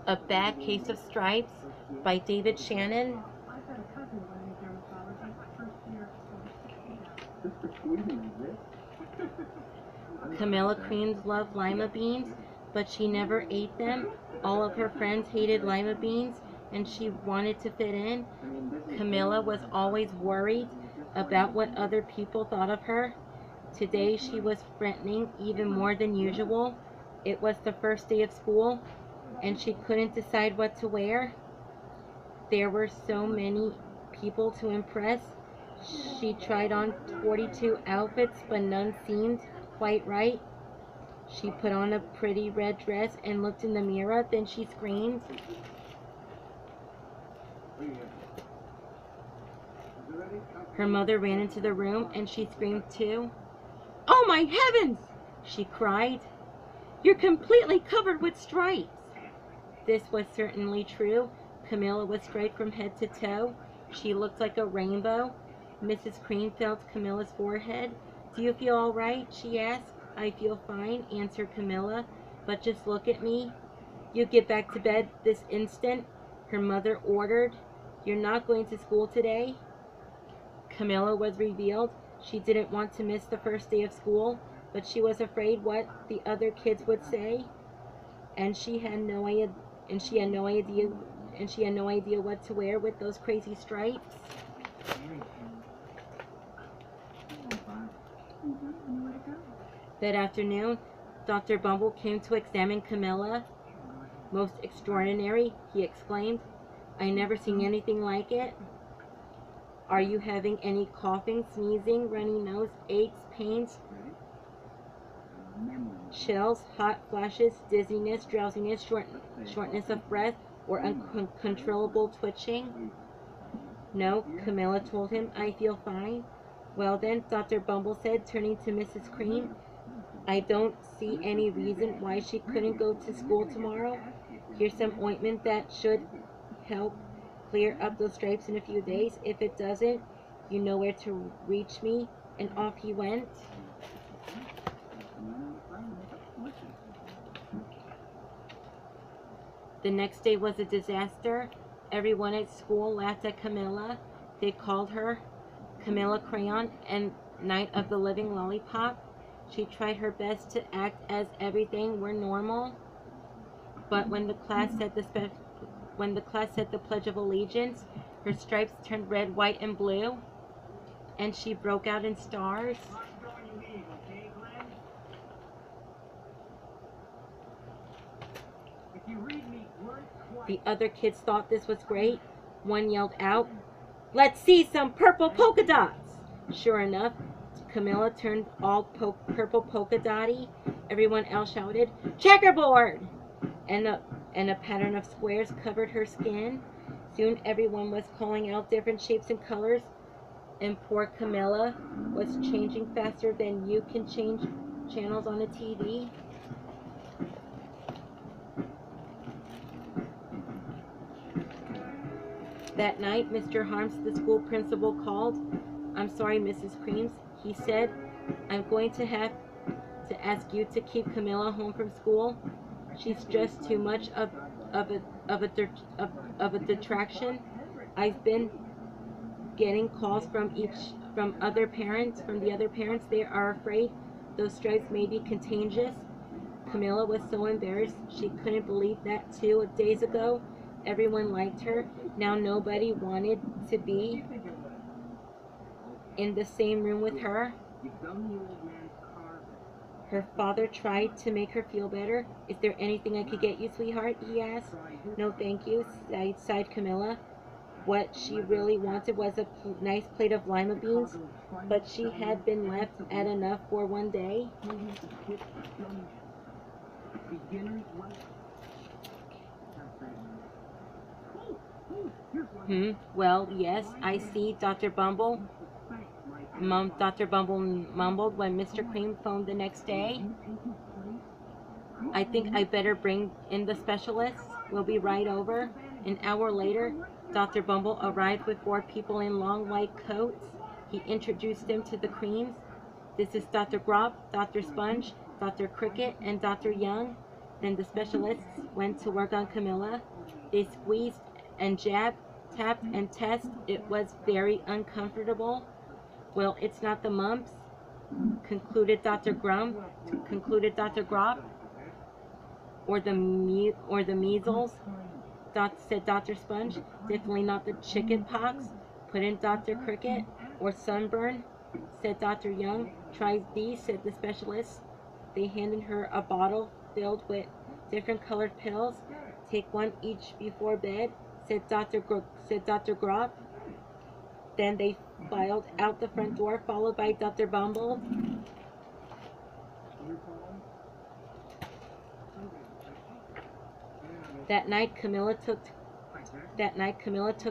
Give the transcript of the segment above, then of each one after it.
A Bad Case of Stripes by David Shannon. Camilla Creams loved lima beans, but she never ate them. All of her friends hated lima beans, and she wanted to fit in. Camilla was always worried about what other people thought of her. Today she was fretting even more than usual. It was the first day of school, and she couldn't decide what to wear. There were so many people to impress. She tried on 42 outfits, but none seemed quite right. She put on a pretty red dress and looked in the mirror, then she screamed. Her mother ran into the room and she screamed too. "Oh my heavens!" she cried. "You're completely covered with stripes." This was certainly true. Camilla was striped from head to toe. She looked like a rainbow. Mrs. Cream felt Camilla's forehead. "Do you feel all right?" she asked. "I feel fine," answered Camilla, "but just look at me." "You get back to bed this instant," her mother ordered. "You're not going to school today." Camilla was revealed. She didn't want to miss the first day of school, but she was afraid what the other kids would say, and she had no idea what to wear with those crazy stripes. That afternoon, Dr. Bumble came to examine Camilla. "Most extraordinary," he exclaimed. "I never seen anything like it. Are you having any coughing, sneezing, runny nose, aches, pains, chills, hot flashes, dizziness, drowsiness, shortness of breath, or uncontrollable twitching?" "No," Camilla told him. "I feel fine." "Well then," Dr. Bumble said, turning to Mrs. Cream, "I don't see any reason why she couldn't go to school tomorrow. Here's some ointment that should help clear up those stripes in a few days. If it doesn't, you know where to reach me." And off he went. The next day was a disaster. Everyone at school laughed at Camilla. They called her Camilla Crayon and Night of the Living Lollipop. She tried her best to act as everything were normal, but when the class said the Pledge of Allegiance, her stripes turned red, white, and blue, and she broke out in stars. The other kids thought this was great. One yelled out, "Let's see some purple polka dots!" Sure enough, Camilla turned all purple polka dotty. Everyone else shouted, "Checkerboard!" And a pattern of squares covered her skin. Soon everyone was calling out different shapes and colors, and poor Camilla was changing faster than you can change channels on a TV. That night, Mr. Harms, the school principal, called. "I'm sorry, Mrs. Creams," he said. "I'm going to have to ask you to keep Camilla home from school. She's just too much of a detraction. I've been getting calls from the other parents. They are afraid those stripes may be contagious." Camilla was so embarrassed. She couldn't believe that 2 days ago everyone liked her. Now nobody wanted to be in the same room with her. Her father tried to make her feel better. "Is there anything I could get you, sweetheart?" he asked. "No, thank you," sighed Camilla. What she really wanted was a nice plate of lima beans, but she had been left at enough for one day. Well, yes, I see, Dr. Bumble mumbled when Mr. Cream phoned the next day. "I think I better bring in the specialists. We'll be right over." An hour later, Dr. Bumble arrived with 4 people in long white coats. He introduced them to the Creams. This is Dr. Grop, Dr. Sponge, Dr. Cricket, and Dr. Young. Then the specialists went to work on Camilla. They squeezed and jabbed, tapped and tested. It was very uncomfortable. Well, it's not the mumps, concluded Dr. Grop, or the measles, said Dr. Sponge. Definitely not the chicken pox, put in Dr. Cricket, or sunburn, said Dr. Young. Try these, said the specialist. They handed her a bottle filled with different colored pills. Take one each before bed, said Dr. Grop. Then they filed out the front door, followed by Dr. Bumble. That night, Camilla took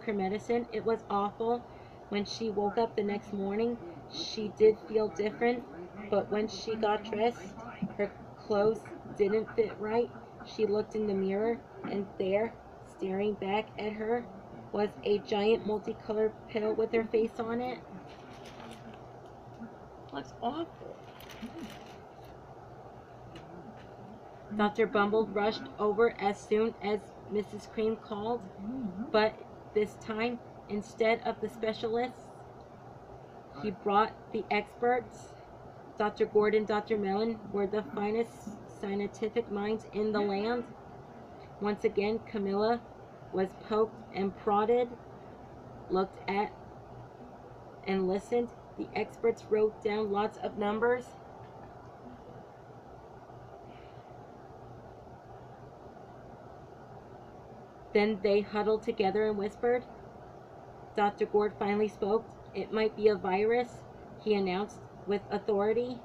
her medicine. It was awful. When she woke up the next morning, she did feel different, but when she got dressed, her clothes didn't fit right. She looked in the mirror, and there, staring back at her, was a giant multicolored pill with her face on it. Looks awful. Dr. Bumble rushed over as soon as Mrs. Cream called, but this time, instead of the specialists, he brought the experts. Dr. Gord and Dr. Mellon were the finest scientific minds in the land. Once again, Camilla was poked and prodded, looked at and listened. The experts wrote down lots of numbers. Then they huddled together and whispered. Dr. Gord finally spoke. It might be a virus, he announced with authority.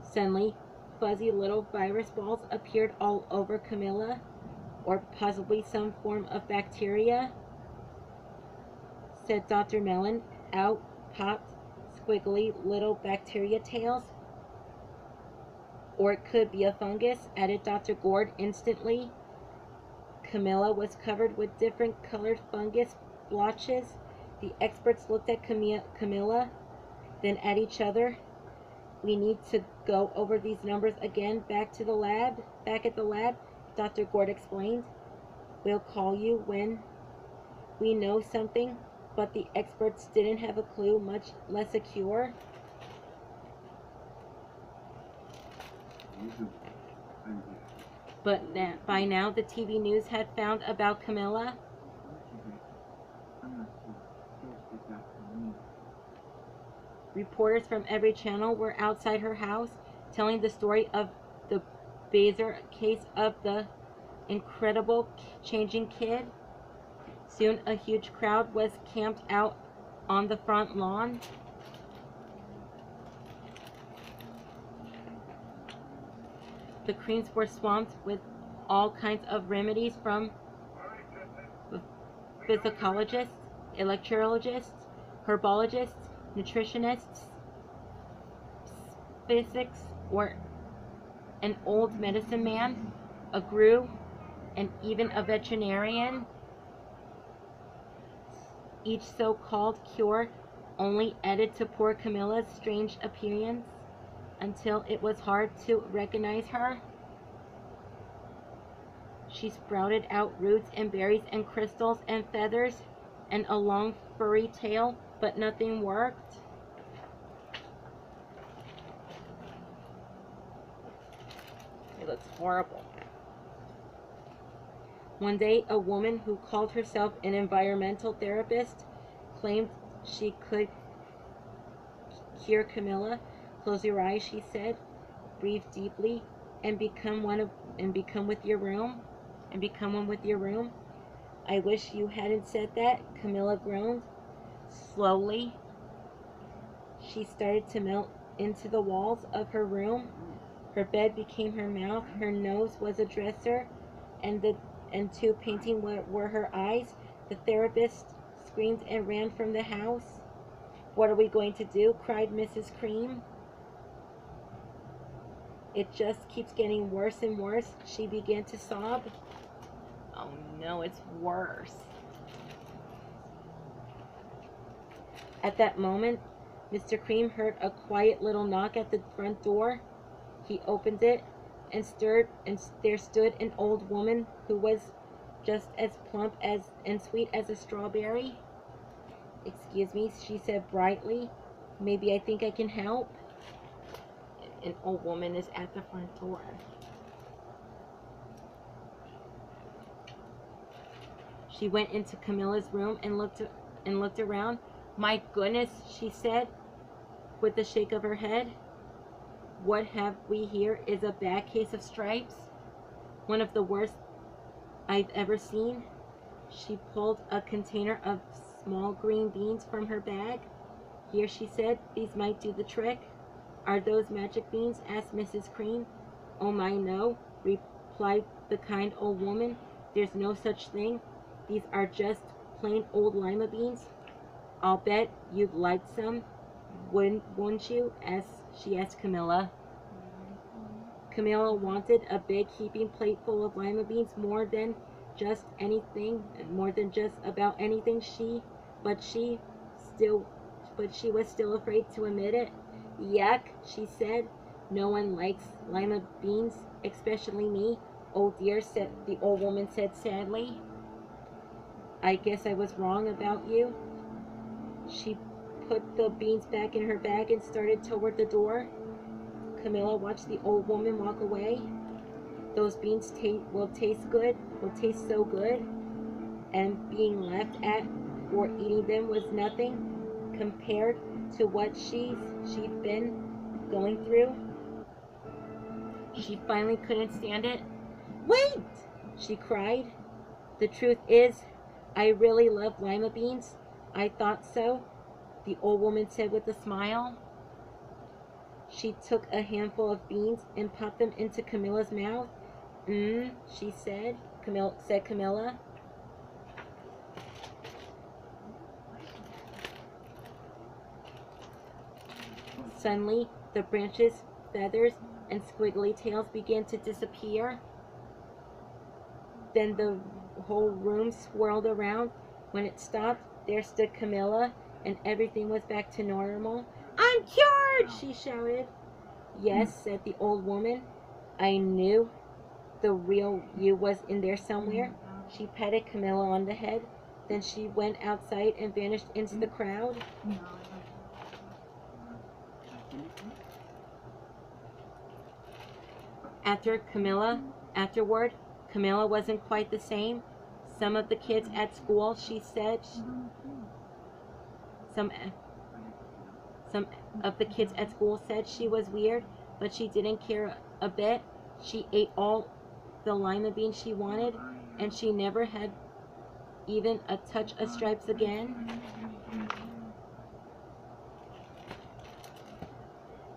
Suddenly, fuzzy little virus balls appeared all over Camilla, or possibly some form of bacteria, said Dr. Mellon. Out popped squiggly little bacteria tails. Or it could be a fungus, added Dr. Gord instantly. Camilla was covered with different colored fungus blotches. The experts looked at Camilla, then at each other. We need to go over these numbers again back at the lab, Dr. Gord explained. We'll call you when we know something, but the experts didn't have a clue, much less a cure. But by now the TV news had found about Camilla. Reporters from every channel were outside her house, telling the story of the Baser case of the incredible changing kid. Soon a huge crowd was camped out on the front lawn. The Creams were swamped with all kinds of remedies from physicologists, electrologists, herbologists, nutritionists, physics, or an old medicine man, a guru, and even a veterinarian. Each so-called cure only added to poor Camilla's strange appearance until it was hard to recognize her. She sprouted out roots and berries and crystals and feathers and a long furry tail, but nothing worked. It looks horrible. One day, a woman who called herself an environmental therapist claimed she could cure Camilla. Close your eyes, she said. Breathe deeply and become one with your room. I wish you hadn't said that, Camilla groaned. Slowly, she started to melt into the walls of her room. Her bed became her mouth, her nose was a dresser, and two painting were her eyes. The therapist screamed and ran from the house. What are we going to do? Cried Mrs. Cream. It just keeps getting worse and worse. She began to sob. Oh no, it's worse. At that moment, Mr. Cream heard a quiet little knock at the front door. He opened it, and there stood an old woman who was just as plump and sweet as a strawberry. "Excuse me," she said brightly. "Maybe I think I can help." An old woman is at the front door. She went into Camilla's room and looked around. "My goodness," she said with a shake of her head. "What have we here is a bad case of stripes. One of the worst I've ever seen." She pulled a container of small green beans from her bag. "Here," she said, "these might do the trick." "Are those magic beans?" asked Mrs. Cream. "Oh my, no," replied the kind old woman. "There's no such thing. These are just plain old lima beans. I'll bet you'd like some, wouldn't you?" she asked Camilla. Camilla wanted a big heaping plate full of lima beans more than just about anything, but she was still afraid to admit it. "Yuck," she said. "No one likes lima beans, especially me." "Oh dear," said the old woman sadly. "I guess I was wrong about you." She put the beans back in her bag and started toward the door. Camilla watched the old woman walk away. "Those beans will taste so good," and being laughed at for eating them was nothing compared to what she'd been going through. She finally couldn't stand it. "Wait!" she cried. "The truth is, I really love lima beans." "I thought so," the old woman said with a smile. She took a handful of beans and popped them into Camilla's mouth. She said. Camilla. Suddenly, the branches, feathers, and squiggly tails began to disappear. Then the whole room swirled around. When it stopped, there stood Camilla, and everything was back to normal. "I'm cured!" she shouted. "Yes," said the old woman. "I knew the real you was in there somewhere." She patted Camilla on the head. Then she went outside and vanished into the crowd. Afterward, Camilla wasn't quite the same. Some of the kids at school, she said, some of the kids at school said she was weird, but she didn't care a bit. She ate all the lima beans she wanted, and she never had even a touch of stripes again.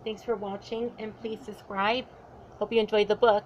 Thanks for watching, and please subscribe. Hope you enjoyed the book.